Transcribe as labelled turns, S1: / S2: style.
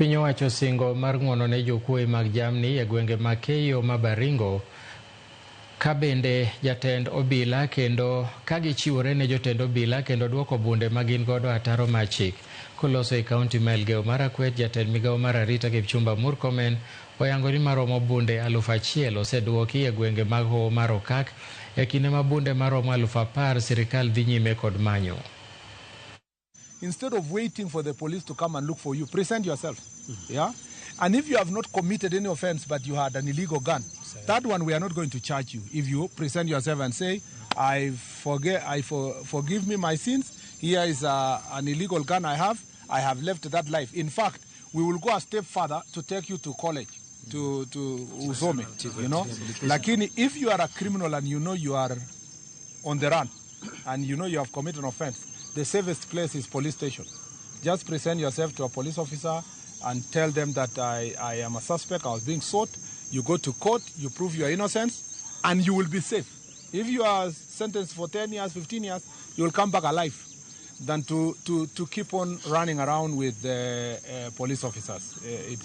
S1: Piny owacho singo mar ng'wono ne jokuo mag jamni e gwenge ma Keyo ma Baringo ka bende jatend obila kendo ka gichiwore ne jotend obila kendo duoko bunde magin godo ataro mar chik. Koloso e kaunti ma Elgeyo Marakwet, jatend migawo mar arita Kipchumba Murkomen oyango ni maromo bunde 1,000 oseduoki e gwenge mag Hoho mar Okak e kinde ma bunde maromo 10,000 sirkal dhi nyime kod manyo.
S2: Instead of waiting for the police to come and look for you, present yourself. Yeah? And if you have not committed any offense but you had an illegal gun, that one we are not going to charge you. If you present yourself and say, forgive me my sins, here is an illegal gun I have left that life. In fact, we will go a step further to take you to college, to Usome, you know. Lakini, if you are a criminal and you know you are on the run, and you know you have committed an offense, the safest place is police station. Just present yourself to a police officer and tell them that I am a suspect, I was being sought. You go to court, you prove your innocence, and you will be safe. If you are sentenced for 10 years, 15 years, you will come back alive than to keep on running around with police officers. It is